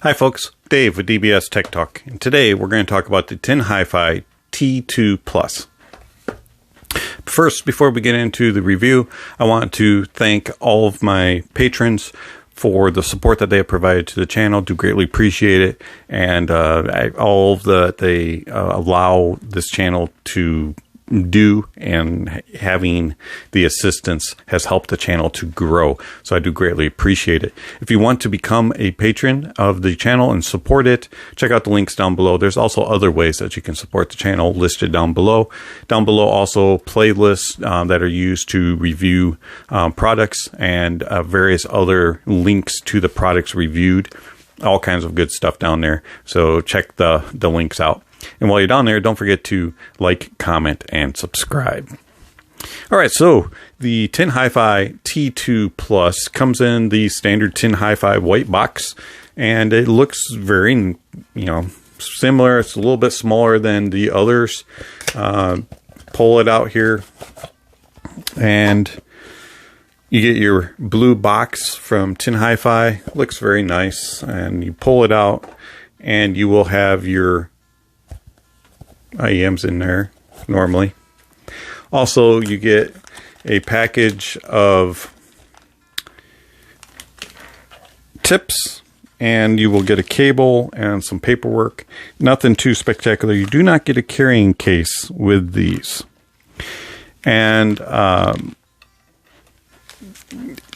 Hi folks, Dave with dbstechtalk, and today we're going to talk about the Tin Hifi T2 Plus. First, before we get into the review, I want to thank all of my patrons for the support that they have provided to the channel. Do greatly appreciate it, and all that they allow this channel to do, and having the assistance has helped the channel to grow, so I do greatly appreciate it. If you want to become a patron of the channel and support it, check out the links down below. There's also other ways that you can support the channel listed down below. Down below also playlists that are used to review products, and various other links to the products reviewed. All kinds of good stuff down there, so check the links out. And while you're down there, don't forget to like, comment, and subscribe. All right, so the Tin Hifi T2 Plus comes in the standard Tin Hifi white box, and it looks very, similar. It's a little bit smaller than the others. Pull it out here, and you get your blue box from Tin Hifi. Looks very nice, and you pull it out, and you will have your IEMs in there normally. Also, you get a package of tips, and you will get a cable and some paperwork. Nothing too spectacular. You do not get a carrying case with these. And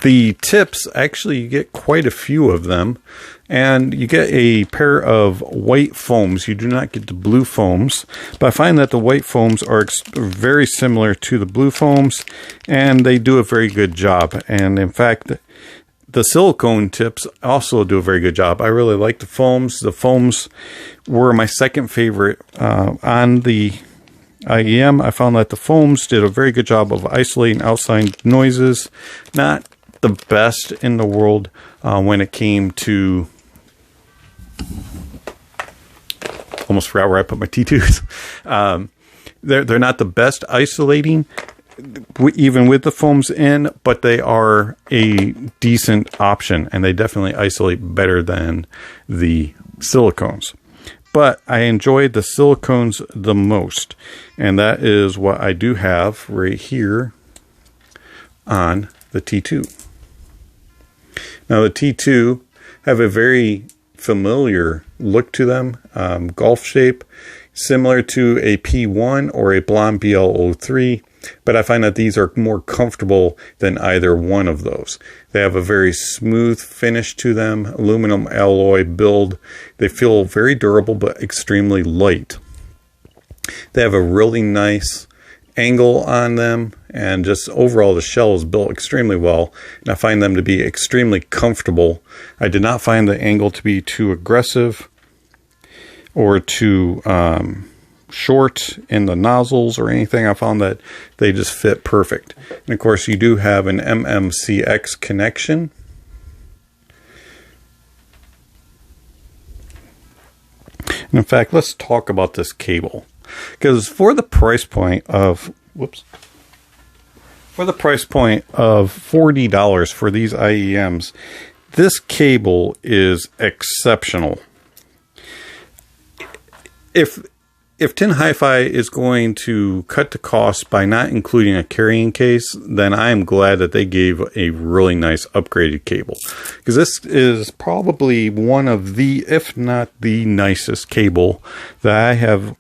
the tips, actually, you get quite a few of them. And you get a pair of white foams. You do not get the blue foams. But I find that the white foams are very similar to the blue foams, and they do a very good job. And in fact, the silicone tips also do a very good job. I really like the foams. The foams were my second favorite on the IEM. I found that the foams did a very good job of isolating outside noises. Not the best in the world when it came to... Almost forgot where I put my T2s. They're not the best isolating, even with the foams in, but they are a decent option, and they definitely isolate better than the silicones. But I enjoyed the silicones the most, and that is what I do have right here on the T2. Now the T2 have a very familiar look to them, golf shape, similar to a P1 or a Blon BL-03, but I find that these are more comfortable than either one of those. They have a very smooth finish to them, aluminum alloy build. They feel very durable but extremely light. They have a really nice angle on them, and just overall the shell is built extremely well, and I find them to be extremely comfortable. I did not find the angle to be too aggressive or too short in the nozzles or anything. I found that they just fit perfect. And of course, you do have an MMCX connection. And in fact, let's talk about this cable. Because for the price point of $40 for these IEMs, this cable is exceptional. If Tin Hifi is going to cut the cost by not including a carrying case, then I am glad that they gave a really nice upgraded cable. Because this is probably one of the, if not the nicest cable that I have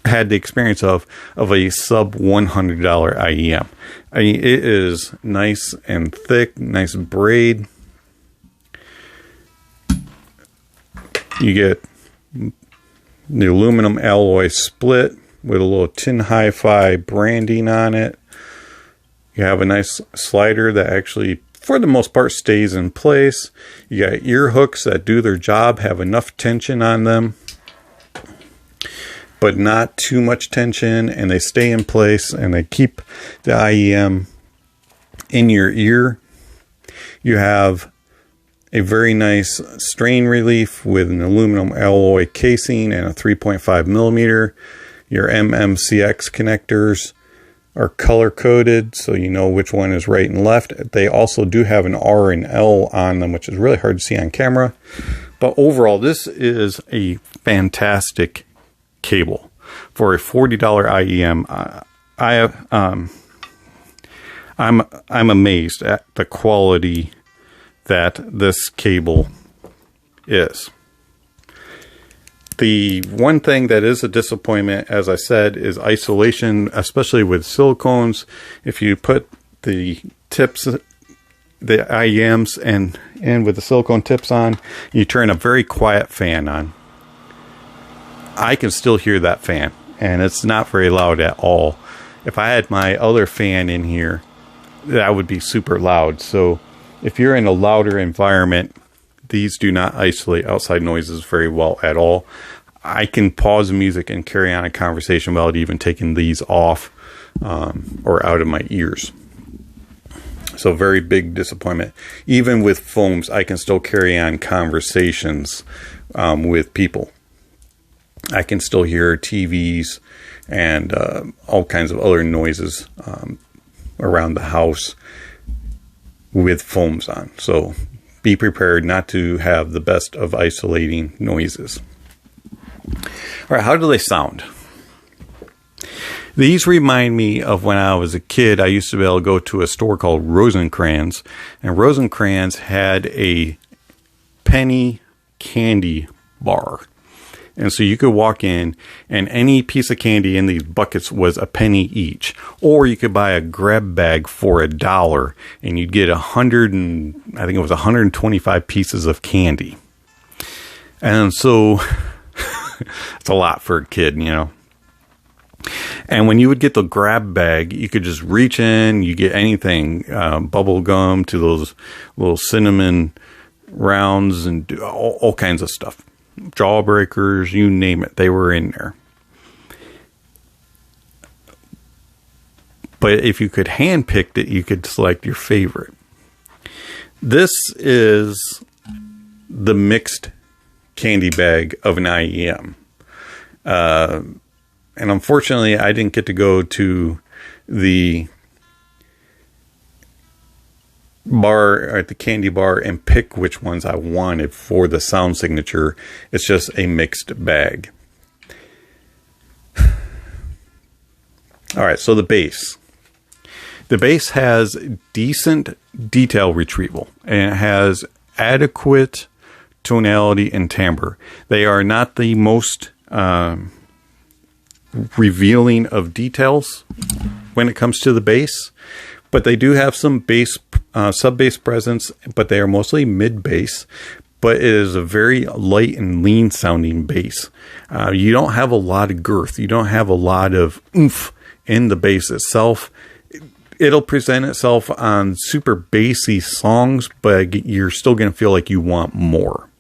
had the experience of a sub $100 IEM. I mean, it is nice and thick, nice braid. You get the aluminum alloy split with a little Tin Hifi branding on it. You have a nice slider that actually, for the most part, stays in place. You got ear hooks that do their job, have enough tension on them, but not too much tension, and they stay in place, and they keep the IEM in your ear. You have a very nice strain relief with an aluminum alloy casing and a 3.5 millimeter. Your MMCX connectors are color coded, so you know which one is right and left. They also do have an R and L on them, which is really hard to see on camera. But overall, this is a fantastic cable for a $40 IEM. I'm amazed at the quality that this cable is. The one thing that is a disappointment, as I said, is isolation, especially with silicones. If you put the tips, the IEMs, and with the silicone tips on, you turn a very quiet fan on, I can still hear that fan, and it's not very loud at all. If I had my other fan in here, that would be super loud. So if you're in a louder environment, these do not isolate outside noises very well at all. I can pause the music and carry on a conversation without even taking these off or out of my ears. So very big disappointment. Even with foams, I can still carry on conversations with people. I can still hear TVs and all kinds of other noises around the house with foams on. So be prepared not to have the best of isolating noises. All right, how do they sound? These remind me of when I was a kid. I used to be able to go to a store called Rosencrantz, and Rosencrantz had a penny candy bar. And so you could walk in, and any piece of candy in these buckets was a penny each. Or you could buy a grab bag for $1, and you'd get 125 pieces of candy. And so it's a lot for a kid, you know. And when you would get the grab bag, you could just reach in, you get anything, bubble gum to those little cinnamon rounds and do all kinds of stuff. Jawbreakers, you name it, they were in there. But if you could handpick it, you could select your favorite. This is the mixed candy bag of an IEM. And unfortunately, I didn't get to go to the bar at the candy bar and pick which ones I wanted for the sound signature. It's just a mixed bag. All right, so the bass. The bass has decent detail retrieval, and it has adequate tonality and timbre. They are not the most revealing of details when it comes to the bass, but they do have some bass, sub-bass presence, but they are mostly mid-bass. But it is a very light and lean sounding bass. You don't have a lot of girth. You don't have a lot of oomph in the bass itself. It'll present itself on super bassy songs, but you're still going to feel like you want more.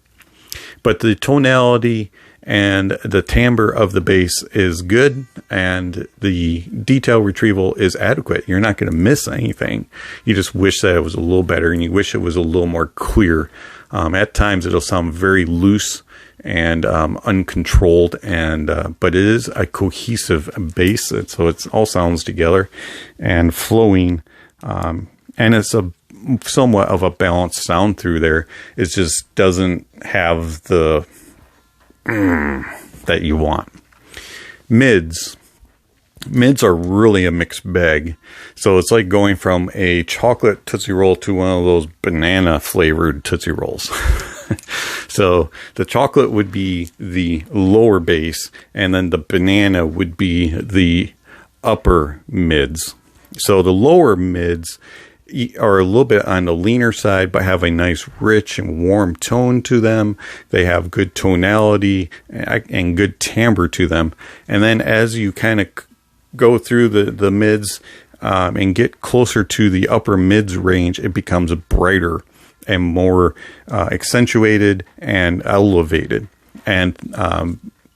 But the tonality and the timbre of the bass is good, and the detail retrieval is adequate. You're not going to miss anything. You just wish that it was a little better, and you wish it was a little more clear. At times it'll sound very loose and uncontrolled, and but it is a cohesive bass, so it all sounds together and flowing, and it's a somewhat of a balanced sound through there. It just doesn't have the that you want. Mids are really a mixed bag. So it's like going from a chocolate Tootsie Roll to one of those banana flavored Tootsie Rolls. So the chocolate would be the lower bass, and then the banana would be the upper mids. So the lower mids are a little bit on the leaner side, but have a nice rich and warm tone to them. They have good tonality and good timbre to them. And then as you kind of go through the mids and get closer to the upper mids range, it becomes brighter and more accentuated and elevated. And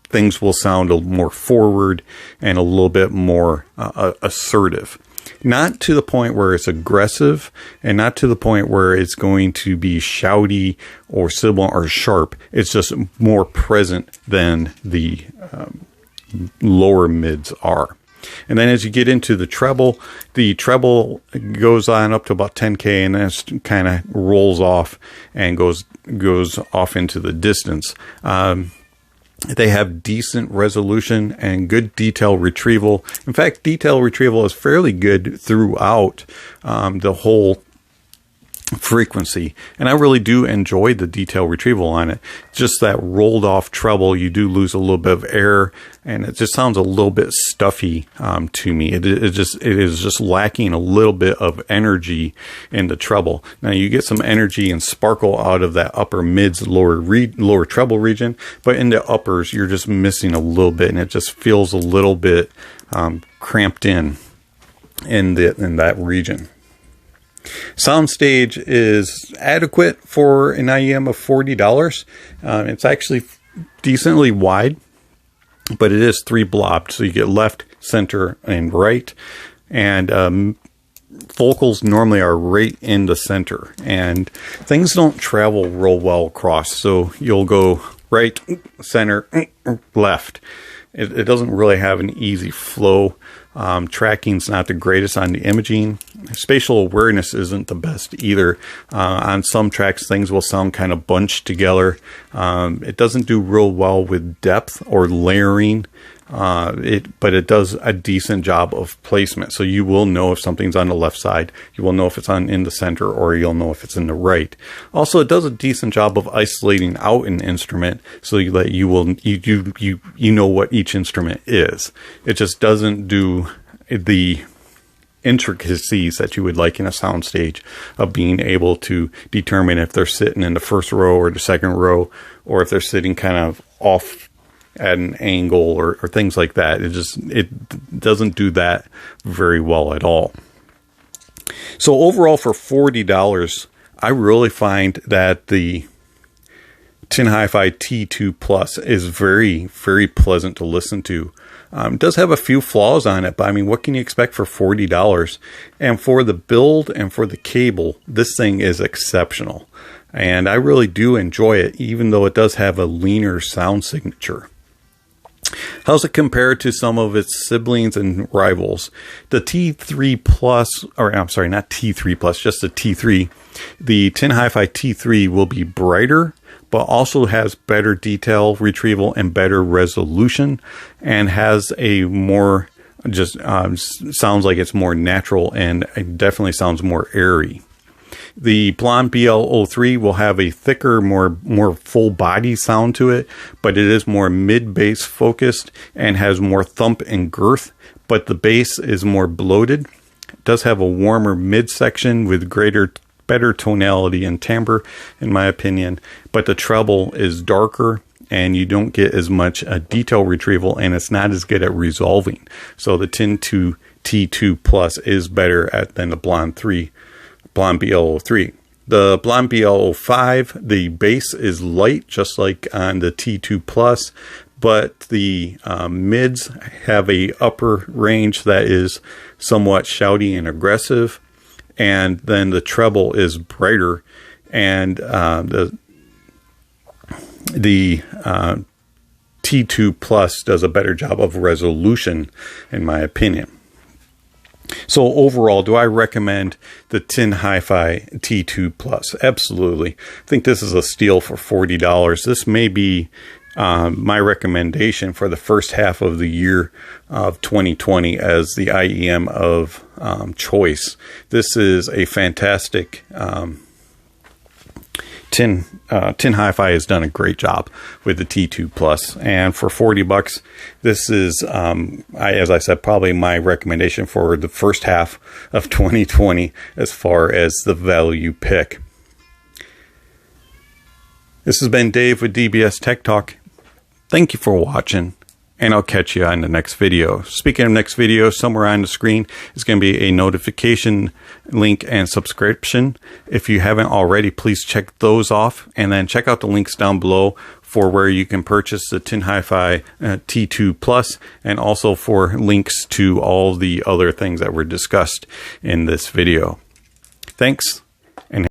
things will sound a little more forward and a little bit more assertive. Not to the point where it's aggressive, and not to the point where it's going to be shouty or sibilant or sharp. It's just more present than the lower mids are. And then as you get into the treble goes on up to about 10K, and then it kind of rolls off and goes off into the distance. They have decent resolution and good detail retrieval. In fact, detail retrieval is fairly good throughout the whole frequency, and I really do enjoy the detail retrieval on it. Just that rolled off treble, you do lose a little bit of air, and it just sounds a little bit stuffy to me. It is just lacking a little bit of energy in the treble. Now you get some energy and sparkle out of that upper mids, lower treble region, but in the uppers you're just missing a little bit, and it just feels a little bit cramped in that region. Soundstage is adequate for an IEM of $40. It's actually decently wide, but it is 3 blobbed, so you get left, center, and right. And focals normally are right in the center, and things don't travel real well across. So you'll go right, center, left. It doesn't really have an easy flow. Tracking's not the greatest on the imaging. Spatial awareness isn't the best either. On some tracks, things will sound kind of bunched together. It doesn't do real well with depth or layering, but it does a decent job of placement. So you will know if something's on the left side, you will know if it's in the center, or you'll know if it's in the right. Also, it does a decent job of isolating out an instrument so that you know what each instrument is. It just doesn't do the intricacies that you would like in a soundstage of being able to determine if they're sitting in the first row or the second row, or if they're sitting kind of off at an angle or things like that. It doesn't do that very well at all. So overall, for $40, I really find that the Tin Hifi T2 Plus is very, very pleasant to listen to. It does have a few flaws on it, but I mean, what can you expect for $40? And for the build and for the cable, this thing is exceptional. And I really do enjoy it, even though it does have a leaner sound signature. How's it compared to some of its siblings and rivals? The T3 Plus, or I'm sorry, not T3 Plus, just the T3. The Tin Hifi T3 will be brighter, but also has better detail retrieval and better resolution, and has a more, sounds like it's more natural, and it definitely sounds more airy. The Blon BL-03 will have a thicker, more full body sound to it, but it is more mid-bass focused and has more thump and girth, but the bass is more bloated. It does have a warmer midsection with better tonality and timbre, in my opinion, but the treble is darker and you don't get as much detail retrieval, and it's not as good at resolving. So the Tin T2 Plus is better than the Blon BL-03. The Blon BL-05, the bass is light, just like on the T2 Plus, but the mids have a upper range that is somewhat shouty and aggressive, and then the treble is brighter, and the T2 Plus does a better job of resolution, in my opinion. So overall, do I recommend the Tin Hifi T2 Plus? Absolutely. I think this is a steal for $40. This may be my recommendation for the first half of the year of 2020 as the IEM of choice. This is a fantastic Tin Hifi has done a great job with the T2 Plus, and for $40, this is, as I said, probably my recommendation for the first half of 2020 as far as the value pick. This has been Dave with DBS Tech Talk. Thank you for watching, and I'll catch you on the next video. Speaking of next video, somewhere on the screen is going to be a notification link and subscription. If you haven't already, please check those off, and then check out the links down below for where you can purchase the Tin Hifi T2 Plus, and also for links to all the other things that were discussed in this video. Thanks.